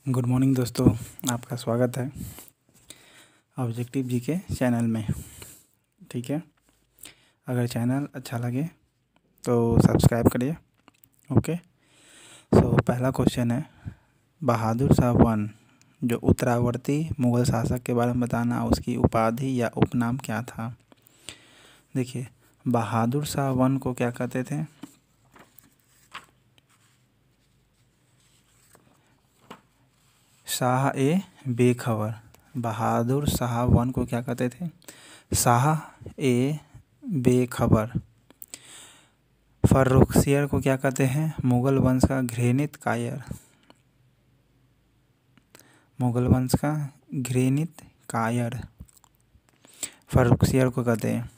Good morning दोस्तों, आपका स्वागत है ऑब्जेक्टिव जी के चैनल में। ठीक है, अगर चैनल अच्छा लगे तो सब्सक्राइब करिए। ओके, पहला क्वेश्चन है, बहादुर शाह वन जो उत्तरावर्ती मुग़ल शासक के बारे में बताना, उसकी उपाधि या उपनाम क्या था। देखिए, बहादुर शाह वन को क्या कहते थे? शाह ए बेखबर। बहादुर शाह वन को क्या कहते थे? शाह ए बेखबर। फर्रुखसियर को क्या कहते हैं? मुगल वंश का घृणित कायर। मुगल वंश का घृणित कायर फर्रुखसियर को कहते हैं।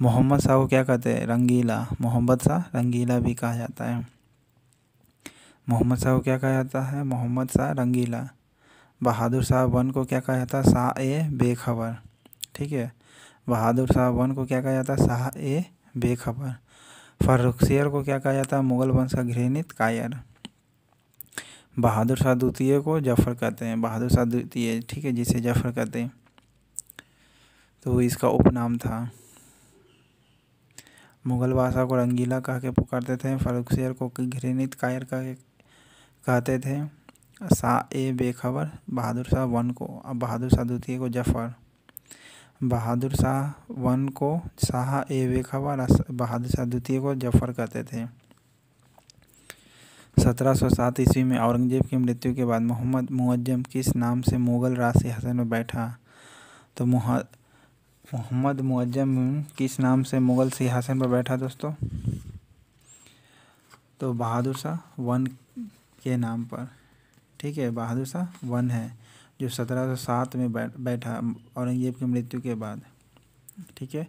मोहम्मद शाह को क्या कहते हैं? रंगीला। मोहम्मद शाह रंगीला भी कहा जाता है। मोहम्मद शाह को क्या कहा जाता है? मोहम्मद शाह रंगीला। बहादुर शाह वन को क्या कहा जाता है? शाह ए बेखबर। ठीक है, बहादुर शाह वन को क्या कहा जाता है? शाह ए बेखबर। फर्रुखसियर को क्या कहा जाता है? मुगल वंश का घृणित कायर। बहादुर शाह द्वितीय को जफर कहते हैं। बहादुर शाह द्वितीय, ठीक है, जिसे जफर कहते हैं, तो वो इसका उपनाम था। मुगल बादशाह को रंगीला कह के पुकारते थे। फर्रुखसियर को घृणित कायर कहते थे। शाह ए बेखबर बहादुर शाह वन को, अब बहादुर शाह द्वितीय को जफर। बहादुर शाह वन को शाह ए बेखबर, बहादुर शाह द्वितीय को जफर कहते थे। 1707 ईस्वी में औरंगजेब की मृत्यु के बाद मोहम्मद मुअज्जम किस नाम से मुगल राज सिंहासन में बैठा? तो मोहम्मद मुअज्जम किस नाम से मुगल सिंहासन पर बैठा दोस्तों? तो बहादुर शाह वन के नाम पर। ठीक है, बहादुर शाह वन है जो 1707 में बैठा औरंगजेब की मृत्यु के बाद। ठीक है,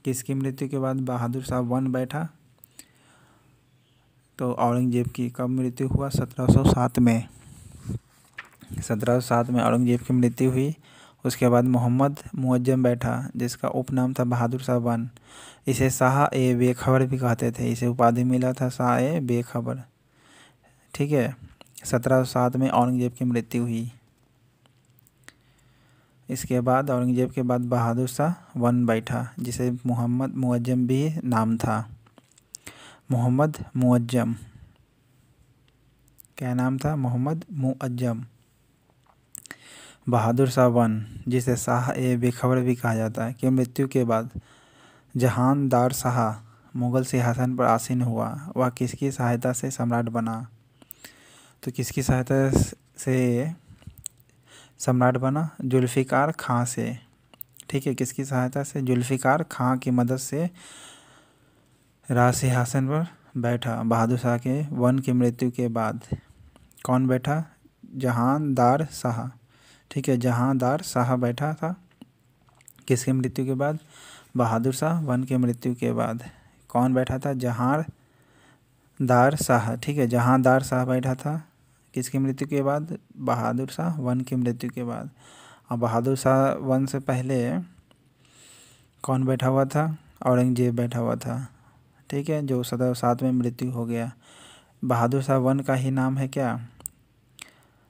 किसकी मृत्यु के बाद बहादुर शाह वन बैठा? तो औरंगजेब की कब मृत्यु हुआ? 1707 में। 1707 में औरंगजेब की मृत्यु हुई। उसके बाद मोहम्मद मुअज्जम बैठा, जिसका उपनाम था बहादुर शाह वन। इसे शाह ए बेखबर भी कहते थे। इसे उपाधि मिला था शाह ए बेखबर। ठीक है, 1707 में औरंगजेब की मृत्यु हुई। इसके बाद औरंगजेब के बाद बहादुर शाह वन बैठा, जिसे मोहम्मद मुअज्जम भी नाम था। मोहम्मद मुअज्जम, क्या नाम था? मोहम्मद मुअज्जम। बहादुर शाह वन, जिसे शाह ए बेखबर भी कहा जाता है, की मृत्यु के बाद जहानदार शाह मुगल सिंहासन पर आसीन हुआ। वह किसकी सहायता से सम्राट बना? तो किसकी सहायता से सम्राट बना? जुल्फ़िकार खां से। ठीक है, किसकी सहायता से? जुल्फ़िकार खां की मदद से राज सिंहासन पर बैठा। बहादुर शाह के वन की मृत्यु के बाद कौन बैठा? जहानदार शाह। ठीक है, जहानदार शाह बैठा था। किसकी मृत्यु के बाद? बहादुर शाह वन की मृत्यु के बाद कौन बैठा था? जहांदार शाह। ठीक है, जहांदार शाह बैठा था किसकी मृत्यु के बाद? बहादुर शाह वन की मृत्यु के बाद। और बहादुर शाह वन से पहले कौन बैठा हुआ था? औरंगजेब बैठा हुआ था। ठीक है, जो 1707 में मृत्यु हो गया। बहादुर शाह वन का ही नाम है क्या?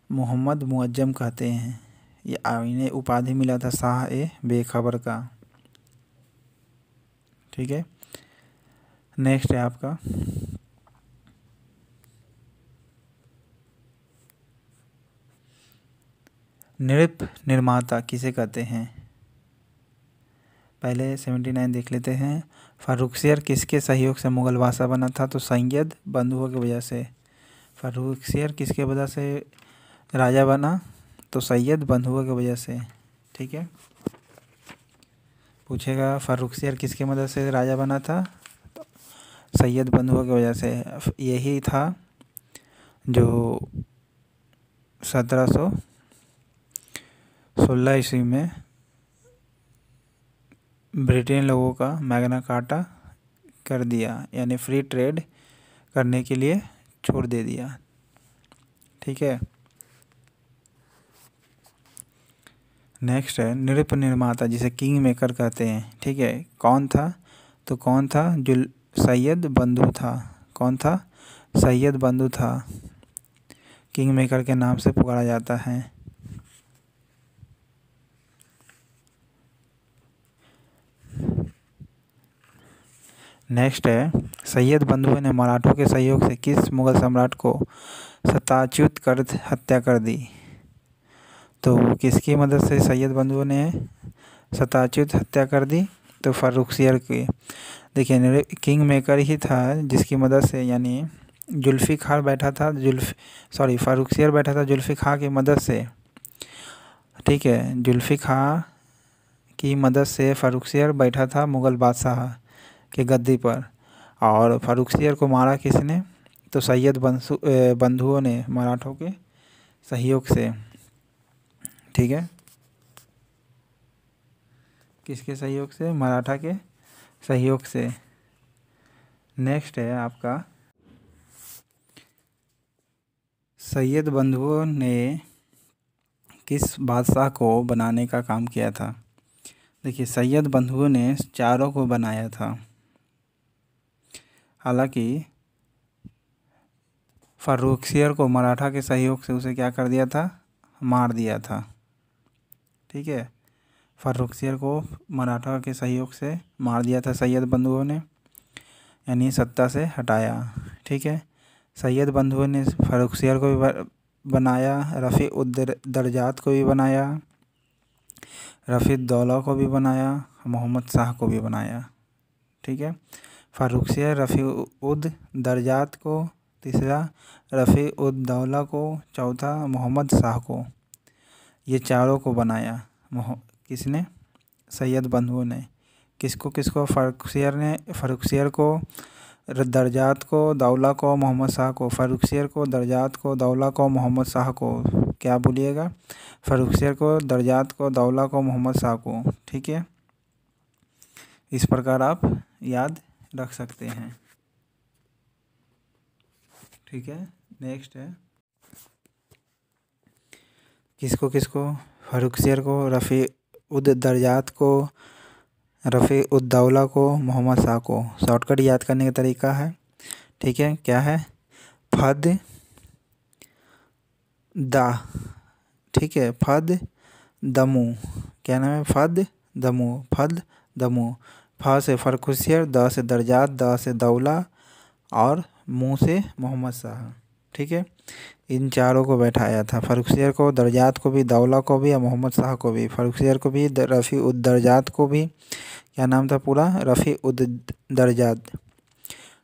मोहम्मद मुअज्जम कहते हैं। ये इन्हें उपाधि मिला था शाह ए बेखबर का। ठीक है, नेक्स्ट है आपका नृप निर्माता किसे कहते हैं? पहले 79 देख लेते हैं। फर्रुखसियर किसके सहयोग से मुगल बादशाह बना था? तो सैयद बंधुओं की वजह से। फर्रुखसियर किसके वजह से राजा बना? तो सैयद बंधुओं की वजह से। ठीक है, पूछेगा फर्रुखसियर किसके मदद से राजा बना था? तो सैयद बंधुओं की वजह से। यही था जो 1716 ईस्वी में ब्रिटेन लोगों का मैग्ना कार्टा कर दिया, यानी फ्री ट्रेड करने के लिए छोड़ दे दिया। ठीक है, नेक्स्ट है नृप निर्माता, जिसे किंग मेकर कहते हैं। ठीक है, कौन था? तो कौन था? सैयद बंधु था। कौन था? सैयद बंधु था। किंग मेकर के नाम से पुकारा जाता है। नेक्स्ट है, सैयद बंधुओं ने मराठों के सहयोग से किस मुगल सम्राट को शताच्युत कर हत्या कर दी? तो किसकी मदद से सैयद बंधुओं ने शताच्युत हत्या कर दी? तो फर्रुखसियर की। देखिए किंग मेकर ही था जिसकी मदद से, यानी जुल्फ़िकार बैठा था, फर्रुखसियर बैठा था जुल्फ़िकार की मदद से, ठीक है। जुल्फ़िकार की मदद से फर्रुखसियर बैठा था मुग़ल बादशाह के गद्दी पर। और फर्रुखसियर को मारा किसने? तो सैयद बंधुओं ने मराठों के सहयोग से, ठीक है। किसके सहयोग से? मराठा के सहयोग से। नेक्स्ट है आपका, सैयद बंधुओं ने किस बादशाह को बनाने का काम किया था? देखिए सैयद बंधुओं ने चारों को बनाया था। हालांकि फर्रुखसियर को मराठा के सहयोग से उसे क्या कर दिया था? मार दिया था, ठीक है। फर्रुखसियर को मराठा के सहयोग से मार दिया था सैयद बंधुओं ने, यानी सत्ता से हटाया, ठीक है। सैयद बंधुओं ने फर्रुखसियर को भी बनाया, रफ़ी-उद-दरजात को भी बनाया, रफ़ी-उद-दौला को भी बनाया, मोहम्मद शाह को भी बनाया, ठीक है। फर्रुखसियर रफ़ी-उद-दरजात को, तीसरा रफ़ी-उद-दौला को, चौथा मोहम्मद शाह को, ये चारों को बनाया। किसने? सैयद बंधुओं ने। किसको किसको? फर्रुखसियर को, दरजात को, दौला को, मोहम्मद शाह को। फर्रुखसियर को, दरजात को, दौला को, मोहम्मद शाह को। क्या बोलिएगा? फर्रुखसियर को, दरजात को, दौला को, मोहम्मद शाह को, ठीक है। इस प्रकार आप याद रख सकते हैं, ठीक है। नेक्स्ट है, किसको किसको? फर्रुखसियर को, रफ़ी-उद-दरजात को, रफ़ी-उद-दौला को, मोहम्मद शाह को। शॉर्टकट याद करने का तरीका है, ठीक है। क्या है? फद दा, ठीक है। फद दमू, क्या नाम है? फद दमू, फद दमू। फ से फर्रुखसियर, द से दरजात, द से दौला और मू से मोहम्मद शाह, ठीक है। इन चारों को बैठाया था, फर्रुखसियर को, दरजात को भी, दौला को भी और मोहम्मद शाह को भी। फर्रुखसियर को भी, रफ़ी-उद-दरजात को भी, क्या नाम था पूरा? रफ़ी-उद-दरजात,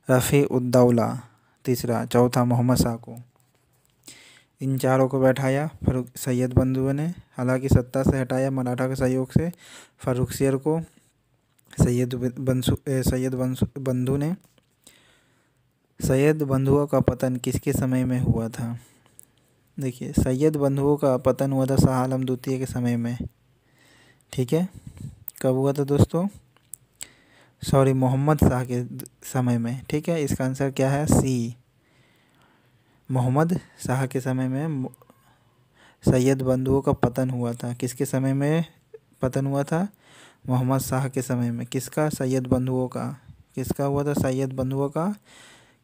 रफ़ी-उद-दौला, तीसरा, चौथा मोहम्मद शाह को। इन चारों को बैठाया सैयद बंधुओं ने। हालांकि सत्ता से हटाया मराठा के सहयोग से फर्रुखसियर को सैयद बंधु ने। सैयद बंधुओं का पतन किसके समय में हुआ था? देखिए सैयद बंधुओं का पतन हुआ था शाह आलम द्वितीय के समय में, ठीक है। कब हुआ था दोस्तों? मोहम्मद शाह के समय में, ठीक है। इसका आंसर क्या है? सी, मोहम्मद शाह के समय में सैयद बंधुओं का पतन हुआ था। किसके समय में पतन हुआ था? मोहम्मद शाह के समय में। किसका? सैयद बंधुओं का। किसका हुआ था? सैयद बंधुओं का।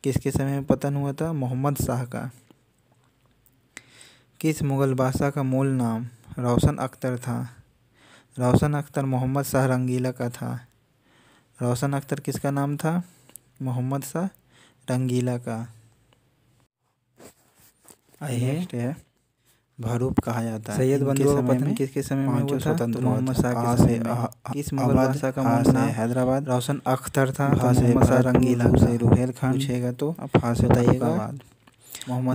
किसके समय में पतन हुआ था? मोहम्मद शाह का। किस मुग़ल बादशाह का मूल नाम रोशन अख्तर था? रोशन अख्तर मोहम्मद शाह रंगीला का था। रोशन अख्तर किसका नाम था? मोहम्मद शाह रंगीला का। नेक्स्ट है, भरूप कहा जाता है। सैयद बंधुओं का पतन किसके समय में हुआ था? मोहम्मद शाह के समय में। किस मुग़ल बादशाह का मूल नाम? हैदराबाद। रोशन अख्तर था। मोहम्मद शाह रंगीला से रुहेल खान पूछेगा तो अब से बताइएगा।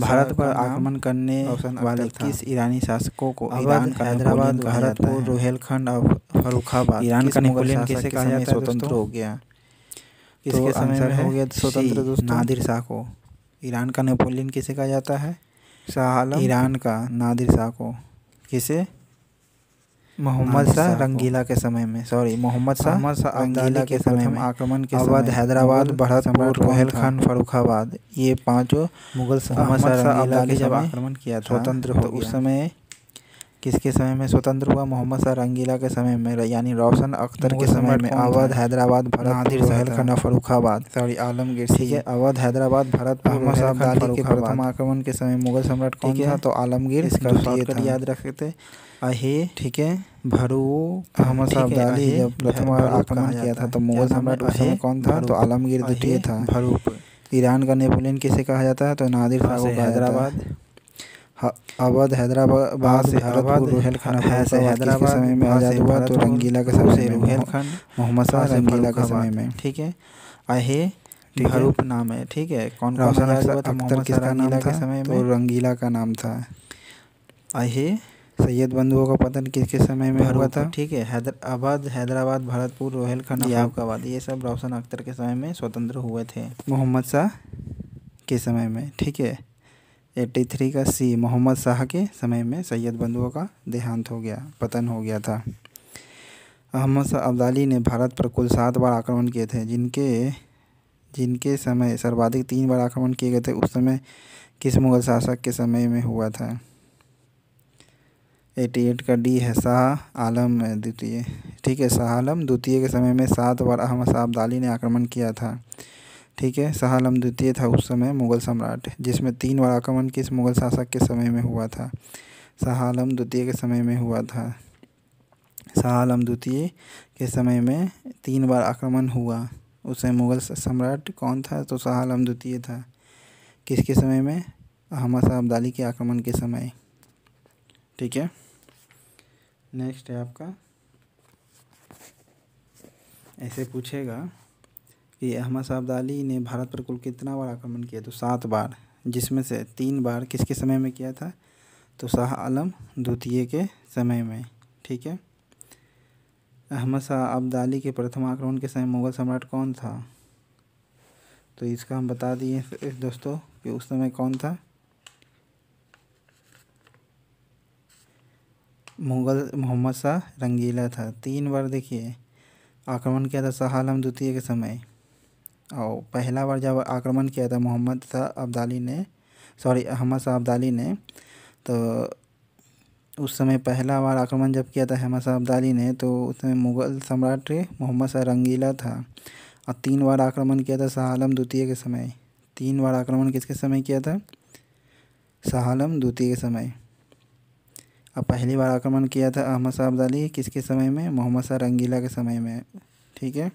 भारत पर आक्रमण करने वाले किस ईरानी शासकों को ईरान का हैदराबाद, भरतपुर, रुहेलखंड और फर्रुखाबाद ईरान का नेपोलियन किसे कहा जाता है? स्वतंत्र हो गया। किसके समय में हो गया स्वतंत्र दोस्तों? नादिर शाह को। ईरान का नेपोलियन किसे कहा जाता है? शाह आलम। ईरान का नादिर शाह को। किसे? मोहम्मद शाह रंगीला के समय में, मोहम्मद शाह रंगीला के समय में आक्रमण के अवध, हैदराबाद, भरतपुर, रुहेलखंड, फर्रुखाबाद, ये पांचों मुगल मोहम्मद शाह रंगीला के जब आक्रमण किया था स्वतंत्र हो तो उस समय किसके समय में स्वतंत्र हुआ? मोहम्मद शाह रंगीला के समय में, यानी रोशन अख्तर के समय में। अवध, हैदराबाद, भरतपुर, रोहिलखंड, फर्रुखाबाद, आलमगीर। ठीक है, अवध, हैदराबाद, भरतपुर, अहमद शाह अब्दाली के प्रथम आक्रमण के समय मुगल सम्राट कौन था? तो आलमगीर द्वितीय था। याद रख सकते अहे, ठीक है, भरूप। अहमद शाह अब्दाली जब प्रथम बार आक्रमण किया था तो मुगल सम्राट उस समय कौन था? तो आलमगीर द्वितीय था। भरूप। ईरान का नेपोलियन किसे कहा जाता है? तो नादिर शाह को कहा जाता है। अवध, हैदराबाद, भरतपुर, रोहिलखंड, हैदराबाद किसके समय में आज़ाद हुआ? तो रंगीला के समय में, मोहम्मद शाह रंगीला के समय में। ठीक है, अहे भरूप नाम है। ठीक है, कौन रोशन अख्तर किसका नाम था? तो रंगीला का नाम था। अहे सैयद बंधुओं का पतन किसके समय में हुआ था? ठीक है, अवध, हैदराबाद, भरतपुर, रोहिलखंड, फर्रुखाबाद, ये सब रोशन अख्तर के समय में स्वतंत्र हुए थे। मोहम्मद शाह के समय में। ठीक है, 83 का सी, मोहम्मद शाह के समय में सैयद बंधुओं का देहांत हो गया, पतन हो गया था। अहमद शाह अब्दाली ने भारत पर कुल 7 बार आक्रमण किए थे, जिनके समय सर्वाधिक 3 बार आक्रमण किए गए थे। उस समय किस मुगल शासक के समय में हुआ था? 88 का डी है, शाह आलम द्वितीय। ठीक है, शाह आलम द्वितीय के समय में 7 बार अहमद शाह अब्दाली ने आक्रमण किया था। ठीक है, शाह आलम द्वितीय था उस समय मुगल सम्राट, जिसमें 3 बार आक्रमण किस मुगल शासक के समय में हुआ था? शाह आलम द्वितीय के समय में हुआ था। शाह आलम द्वितीय के समय में 3 बार आक्रमण हुआ। उस समय मुगल सम्राट कौन था? तो शाह आलम द्वितीय था। किसके समय में? अहमद शाह अब्दाली के आक्रमण के समय। ठीक है, नेक्स्ट है आपका, ऐसे पूछेगा कि अहमद शाह अब्दाली ने भारत पर कुल कितना बार आक्रमण किया? तो 7 बार, जिसमें से 3 बार किसके समय में किया था? तो शाह आलम द्वितीय के समय में। ठीक है, अहमद शाह अब्दाली के प्रथम आक्रमण के समय मुगल सम्राट कौन था? तो इसका हम बता दिए दोस्तों कि उस समय कौन था? मुगल मोहम्मद शाह रंगीला था। 3 बार देखिए आक्रमण किया था शाह आलम द्वितीय के समय, और पहला बार जब आक्रमण किया था मोहम्मद शाह अब्दाली ने, अहमद शाह अब्दाली ने, तो उस समय पहला बार आक्रमण जब किया था अहमद शाह अब्दाली ने, तो उस समय मुगल सम्राट मोहम्मद शाह रंगीला था। और 3 बार आक्रमण किया था शाह आलम द्वितीय के समय। 3 बार आक्रमण किसके समय किया था? शाह आलम द्वितीय के समय। अब पहली बार आक्रमण किया था अहमद शाह अब्दाली किसके समय में? मोहम्मद शाह रंगीला के समय में। ठीक है,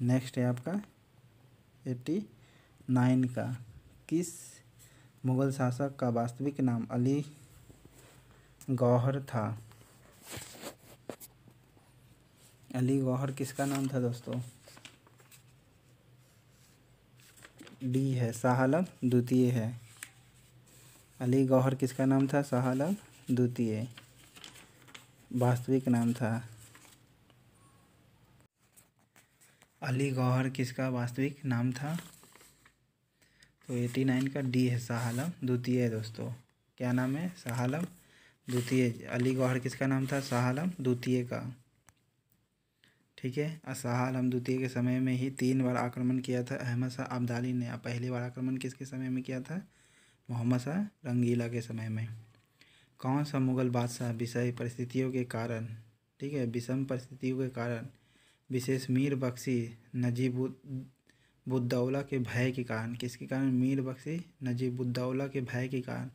नेक्स्ट है आपका 89 का, किस मुगल शासक का वास्तविक नाम अली गौहर था? अली गौहर किसका नाम था दोस्तों? डी है, शाह आलम द्वितीय है। अली गौहर किसका नाम था? शाह आलम द्वितीय वास्तविक नाम था। अली गौहर किसका वास्तविक नाम था? तो 89 का डी है, शाह आलम द्वितीय है दोस्तों। क्या नाम है? शाह आलम द्वितीय। अली गौहर किसका नाम था? शाह आलम द्वितीय का। ठीक है, और शाह आलम द्वितीय के समय में ही 3 बार आक्रमण किया था अहमद शाह अब्दाली ने। पहली बार आक्रमण किसके समय में किया था? मोहम्मद शाह रंगीला के समय में। कौन सा मुगल बादशाह विषम परिस्थितियों के कारण, ठीक है, विषम परिस्थितियों के कारण, विशेष मीर बख्शी नजीबुद्दौला के भय के कारण, किसके कारण? मीर बख्शी नजीबुद्दौला के भय के कारण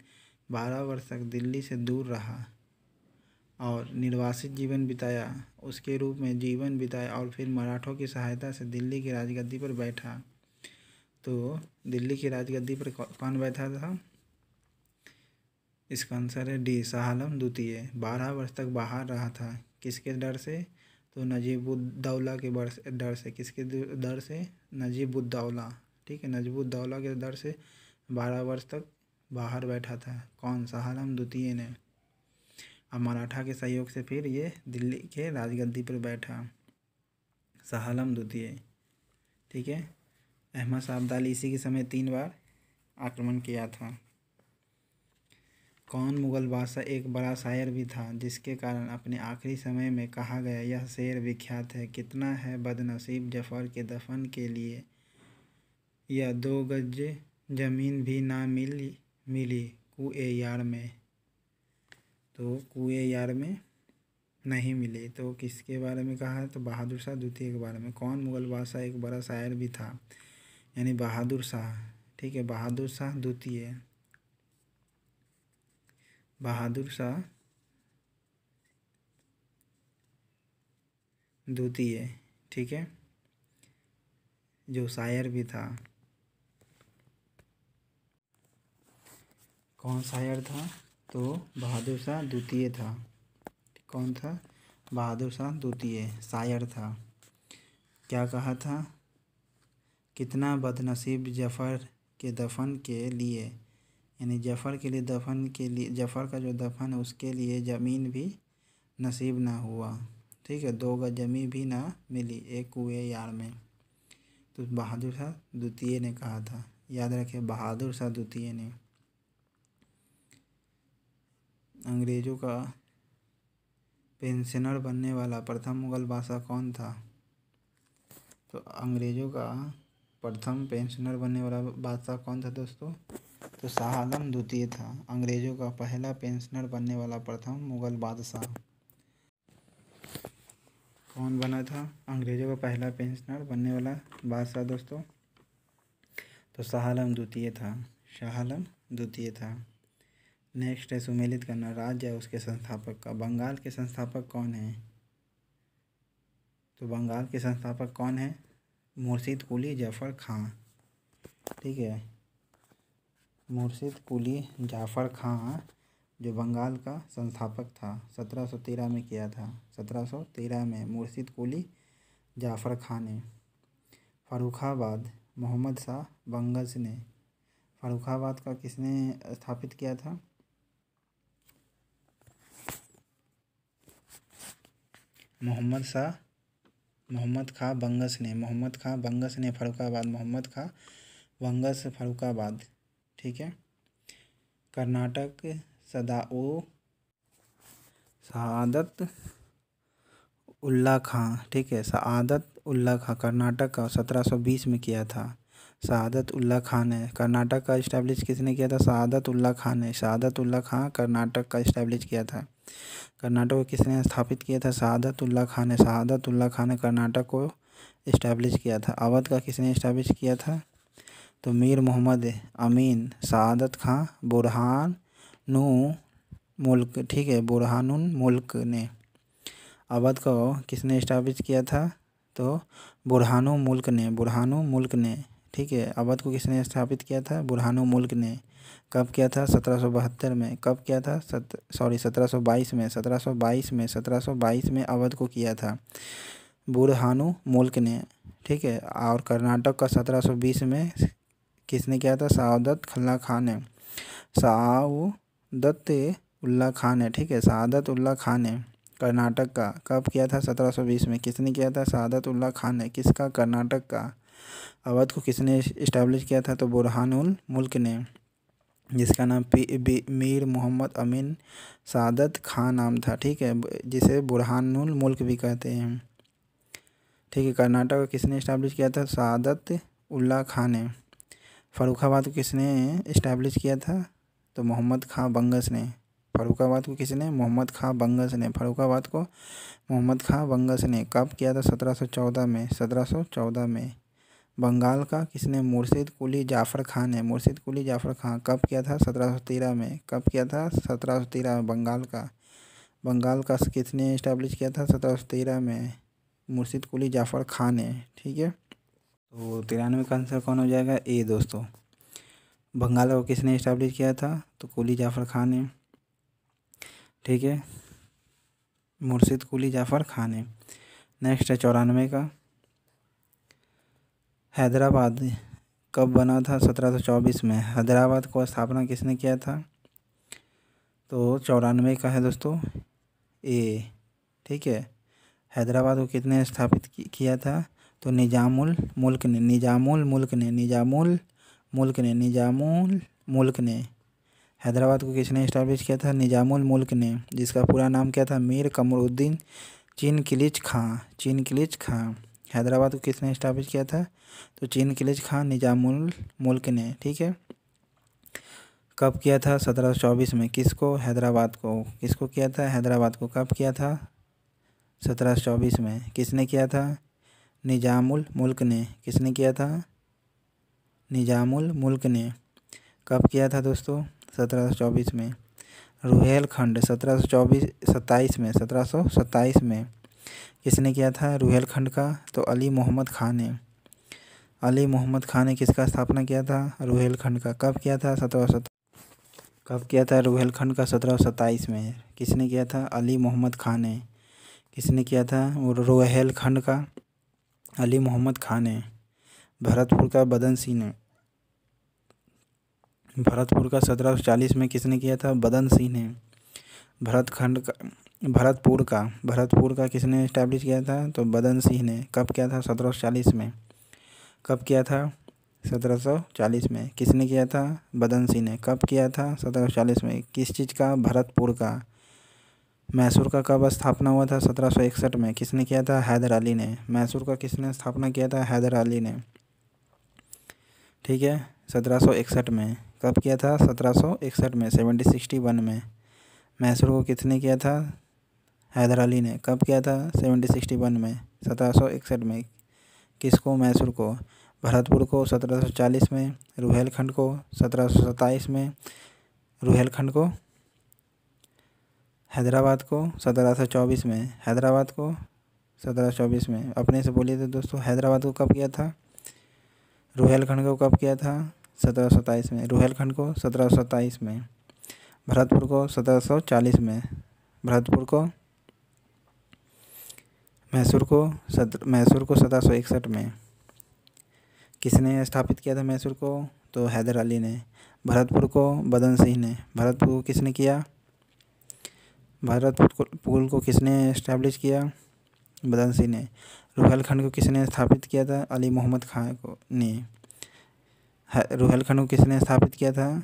12 वर्ष तक दिल्ली से दूर रहा और निर्वासित जीवन बिताया, उसके रूप में जीवन बिताया, और फिर मराठों की सहायता से दिल्ली की राजगद्दी पर बैठा। तो दिल्ली की राजगद्दी पर कौन बैठा था? इसका आंसर है डी, शाह आलम द्वितीय। 12 वर्ष तक बाहर रहा था, किसके डर से? तो नजीबुद्दौला के डर से। किसके डर से? नजीबुद्दौला। ठीक है, नजीबुद्दौला के डर से 12 वर्ष तक बाहर बैठा था। कौन? शाह आलम द्वितीय ने। अब मराठा के सहयोग से फिर ये दिल्ली के राजगद्दी पर बैठा, शाह आलम द्वितीय। ठीक है, अहमद शाह अब्दाली इसी के समय 3 बार आक्रमण किया था। कौन मुगल बादशाह एक बड़ा शायर भी था, जिसके कारण अपने आखिरी समय में कहा गया यह शेर विख्यात है? कितना है बदनसीब जफ़र के दफन के लिए, या 2 गज ज़मीन भी ना मिली कुए यार में। तो कुएं यार में नहीं मिली। तो किसके बारे में कहा है? तो बहादुर शाह द्वितीय के बारे में। कौन मुगल बादशाह एक बड़ा शायर भी था? यानी बहादुर शाह। ठीक है, बहादुर शाह द्वितीय, बहादुर शाह द्वितीय, ठीक है, जो शायर भी था। कौन शायर था? तो बहादुर शाह द्वितीय था। कौन था? बहादुर शाह द्वितीय शायर था। क्या कहा था? कितना बदनसीब जफ़र के दफन के लिए, यानी जफ़र के लिए दफन के लिए, जफ़र का जो दफन है उसके लिए ज़मीन भी नसीब ना हुआ। ठीक है, 2 गज ज़मीन भी ना मिली एक कुएं यार में। तो बहादुर शाह द्वितीय ने कहा था, याद रखिए, बहादुर शाह द्वितीय ने। अंग्रेज़ों का पेंशनर बनने वाला प्रथम मुगल बादशाह कौन था? तो अंग्रेज़ों का प्रथम पेंशनर बनने वाला बादशाह कौन था दोस्तों? तो शाह आलम द्वितीय था, अंग्रेज़ों का पहला पेंशनर बनने वाला प्रथम मुगल बादशाह। कौन बना था अंग्रेज़ों का पहला पेंशनर बनने वाला बादशाह दोस्तों? तो शाह आलम द्वितीय था, शाह आलम द्वितीय था। नेक्स्ट है सुमेलित करना, राज्य है उसके संस्थापक का। बंगाल के संस्थापक कौन है? तो बंगाल के संस्थापक कौन है? मुर्शिद कुली जफ़र खां। ठीक है, मुर्शिद कुली जाफ़र खां जो बंगाल का संस्थापक था, 1713 में किया था। 1713 में मुर्शिद कुली जाफ़र खां ने। फर्रुखाबाद मोहम्मद शाह बंगश ने। फर्रुखाबाद का किसने स्थापित किया था? मोहम्मद खां बंगश ने। मोहम्मद खां बंगश ने फर्रुखाबाद, मोहम्मद खां बंगश फर्रुखाबाद। ठीक है, कर्नाटक सआदत उल्ला खां। ठीक है, सआदत उल्ला खां कर्नाटक का 1720 में किया था। सआदत उल्ला खां ने कर्नाटक का इस्टेब्लिश किसने किया था? सआदत उल्ला खां ने। सआदत उल्ला खां कर्नाटक का इस्टेब्लिश किया था। कर्नाटक को किसने स्थापित किया था? सआदत उल्ला खां ने। सआदत उल्ला खां ने कर्नाटक को इस्टेब्लिश किया था। अवध का किसने इस्टेब्लिश किया था? तो मीर मोहम्मद अमीन सआदत खां बुरहानु मुल्क। ठीक है, बुरहानुन मुल्क ने। अवध को किसने इस्टेब्लिश किया था? तो बुरहानु मुल्क ने। बुरहानु मुल्क ने। ठीक है, अवध को किसने स्थापित किया था? बुरहानु मुल्क ने। कब किया था? 1772 में। कब किया था? 1722 में। 1722 में अवध को किया था बुरहानु मुल्क ने। ठीक है, और कर्नाटक का 1720 में किसने किया था? सआदत उल्ला खां ने। सआदत उल्ला खां ने। ठीक है, सआदत उल्ला खां ने कर्नाटक का कब किया था? 1720 में। किसने किया था? सआदत उल्ला खां ने। किसका? कर्नाटक का। अवध को किसने इस्टेब्लिश किया था? तो बुरहानुल मुल्क ने, जिसका नाम मीर मोहम्मद अमीन सआदत खां नाम था। ठीक है, जिसे बुरहानुल मुल्क भी कहते हैं। ठीक है, कर्नाटक को किसने इस्टेब्लिश किया था? सआदत उल्ला खां ने। फर्रुखाबाद को किसने इस्टेब्लिश किया था? तो मोहम्मद खां बंगश ने। फर्रुखाबाद को किसने? मोहम्मद खां बंगश ने। फर्रुखाबाद को मोहम्मद खां बंगश ने कब किया था? 1714 में। 1714 में। बंगाल का किसने? मुर्शिद कुली जाफ़र खां ने। मुर्शिद कुली जाफ़र खां कब किया था? 1713 में। कब किया था? 1713 में। बंगाल का किसने इस्टेब्लिश किया था? 1713 में। मुर्शिद कुली जाफ़र खां ने। ठीक है, तो 93 का आंसर कौन हो जाएगा? ए दोस्तों। बंगाल को किसने इस्टेब्लिश किया था? तो कुली जाफ़र खां ने। ठीक है, मुर्शिद कुली जाफ़र खां ने। नेक्स्ट है 94 का, हैदराबाद कब बना था? 1724 में। हैदराबाद को स्थापना किसने किया था? तो 94 का है दोस्तों ए। ठीक है, हैदराबाद को कितने स्थापित किया था? तो निजामुल मुल्क ने। निजामुल मुल्क ने। निजामुल मुल्क ने। निजामुल मुल्क ने। हैदराबाद को किसने इस्टेब्लिश किया था? निजामुल मुल्क ने, जिसका पूरा नाम क्या था? मीर कमरुद्दीन चिनकिलिच खां। चिनकिलिच खां। हैदराबाद को किसने इस्टेब्लिश किया था? तो चिनकिलिच खां निजामुल मुल्क ने। ठीक है, कब किया था? 1724 में। किसको? हैदराबाद को। किसको किया था? हैदराबाद को। कब किया था? 1724 में। किसने किया था? निजामुल मुल्क ने। किसने किया था? निजामुल मुल्क ने। कब किया था दोस्तों? 1724 में। रुहेलखंड 1727 में। 1727 में किसने किया था रुहेलखंड का? तो अली मोहम्मद खान ने। अली मोहम्मद खान ने किसका स्थापना किया था? रुहेलखंड का। कब किया था? कब किया था रुहेलखंड का? 1727 में। किसने किया था? अली मोहम्मद खान ने। किसने किया था रुहेलखंड का? अली मोहम्मद खान ने। भरतपुर का बदन सिंह ने। भरतपुर का 1740 में किसने किया था? बदन सिंह ने। भरतपुर का किसने इस्टेब्लिश किया था? तो बदन सिंह ने। कब किया था? 1740 में। कब किया था? 1740 में। किसने किया था? बदन सिंह ने। कब किया था? 1740 में। किस चीज़ का? भरतपुर का। मैसूर का कब स्थापना हुआ था? 1761 में। किसने किया था? हैदर अली ने। मैसूर का किसने स्थापना किया था? हैदर अली ने। ठीक है, 1761 में। कब किया था? 1761 में, 1761 में। मैसूर को किसने किया था? हैदर अली ने। कब किया था? 1761 में, 1761 में। किसको? मैसूर को। भरतपुर को 1740 में। रुहेलखंड को 1727 में। रुहेलखंड को हैदराबाद को 1724 में। हैदराबाद को 1724 में। अपने से बोलिए तो दोस्तों, हैदराबाद को कब किया था? रुहेलखंड को कब किया था? 1727 में। रुहेलखंड को 1727 में। भरतपुर को 1740 में। भरतपुर को मैसूर को 1761 में। किसने स्थापित किया था मैसूर को? तो हैदर अली ने। भरतपुर को बदन सिंह ने। भरतपुर को किसने किया? भरतपुर को किसने इस्टेब्लिश किया? बदन सिंह ने। रुहेलखंड को किसने स्थापित किया था? अली मोहम्मद खान को ने। रुहेलखंड को किसने स्थापित किया था?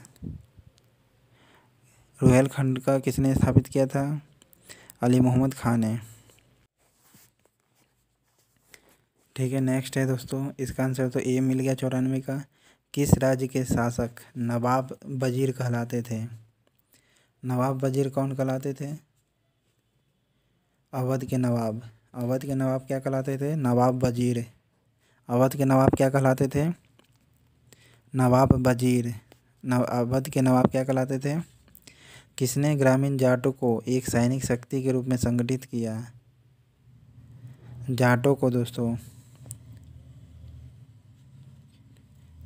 रुहेलखंड का किसने स्थापित किया था? अली मोहम्मद खान ने। ठीक है, नेक्स्ट है दोस्तों, इसका आंसर तो ए मिल गया 94 का। किस राज्य के शासक नवाब वजीर कहलाते थे? नवाब वजीर कौन कहलाते थे? अवध के नवाब। अवध के नवाब क्या कहलाते थे? नवाब वजीर। अवध के नवाब क्या कहलाते थे? नवाब वजीर। अवध के नवाब क्या कहलाते थे? किसने ग्रामीण जाटों को एक सैनिक शक्ति के रूप में संगठित किया? जाटों को दोस्तों,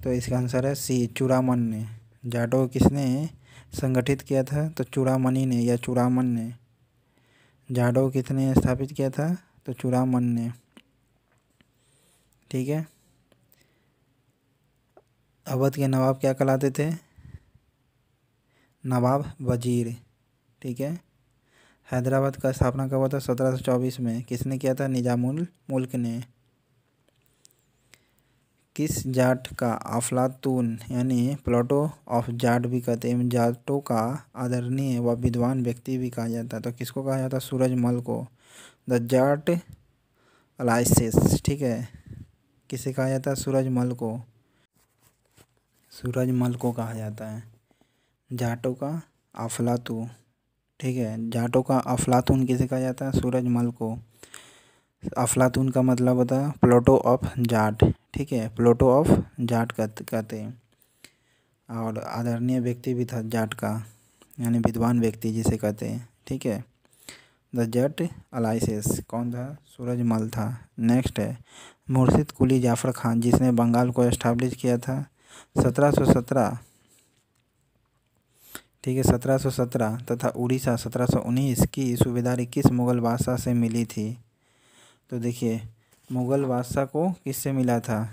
तो इसका आंसर है सी, चूड़ामन ने। जाटों को किसने संगठित किया था? तो चूड़ामणि ने या चूड़ामन ने। जाटों को किसने स्थापित किया था? तो चूड़ामन ने। ठीक है, अवध के नवाब क्या कहलाते थे? नवाब वजीर। ठीक है, हैदराबाद का स्थापना कब हुआ था? 1724 में। किसने किया था? निजामुल मुल्क ने। किस जाट का अफलातून यानी प्लेटो ऑफ जाट भी कहते हैं, जाटों का आदरणीय व विद्वान व्यक्ति भी कहा जाता है? तो किसको कहा जाता है? सूरजमल को। द जाट अलाइसिस। ठीक है, किसे कहा जाता है? सूरजमल को। सूरजमल को कहा जाता है। जाटों का अफलातून। ठीक है, जाटों का अफलातून किसे कहा जाता है? सूरजमल को। अफलातून का मतलब होता है प्लेटो ऑफ जाट। ठीक है, प्लेटो ऑफ जाट कहते हैं। और आदरणीय व्यक्ति भी था जाट का, यानी विद्वान व्यक्ति जिसे कहते हैं। ठीक है, द जाट अलाइसिस कौन था? सूरजमल था। नेक्स्ट है मुर्शिद कुली जाफ़र खान, जिसने बंगाल को एस्टैब्लिश किया था 1717। ठीक है, 1717 तथा उड़ीसा 1719 की सूबेदारी किस मुग़ल बादशाह से मिली थी? तो देखिए, मुग़ल बादशाह को किससे मिला था?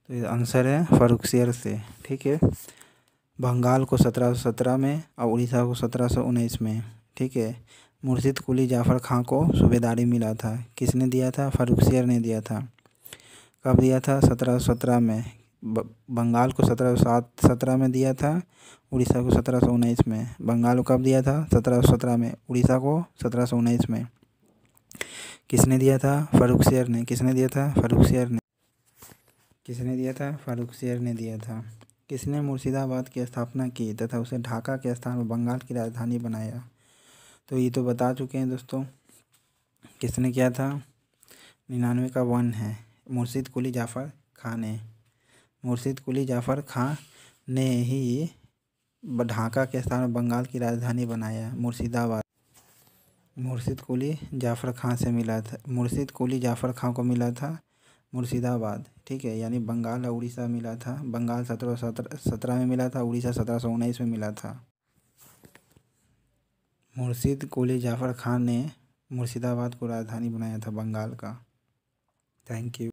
तो ये आंसर है फर्रुखसियर से। ठीक है, बंगाल को 1717 में और उड़ीसा को 1719 में। ठीक है, मुर्शिद कुली जाफ़र खां को सूबेदारी मिला था। किसने दिया था? फर्रुखसियर ने दिया था। कब दिया था? 1717 में। बंगाल को 1717 में दिया था, उड़ीसा को 1719 में। बंगाल को कब दिया था? 1717 में। उड़ीसा को 1719 में। किसने दिया था? फर्रुखसियर ने। किसने दिया था? फर्रुखसियर ने। किसने दिया था? फारुखसियर ने दिया था। किसने मुर्शिदाबाद की स्थापना की तथा उसे ढाका के स्थान पर बंगाल की राजधानी बनाया? तो ये तो बता चुके हैं दोस्तों, किसने किया था? 99 का 1 है, मुर्शिद कुली जाफ़र खां ने। मुर्शिद कुली जाफ़र खां ने ही ढाका के स्थान पर बंगाल की राजधानी बनाया, मुर्शिदाबाद। मुर्शिद कुली जाफ़र खां से मिला था, मुर्शिद कुली जाफ़र खां को मिला था मुर्शिदाबाद, ठीक है। यानी बंगाल और उड़ीसा मिला था। बंगाल 1717 में मिला था, उड़ीसा 1719 में मिला था। मुर्शिद कुली जाफ़र खां ने मुर्शिदाबाद को राजधानी बनाया था बंगाल का। Thank you.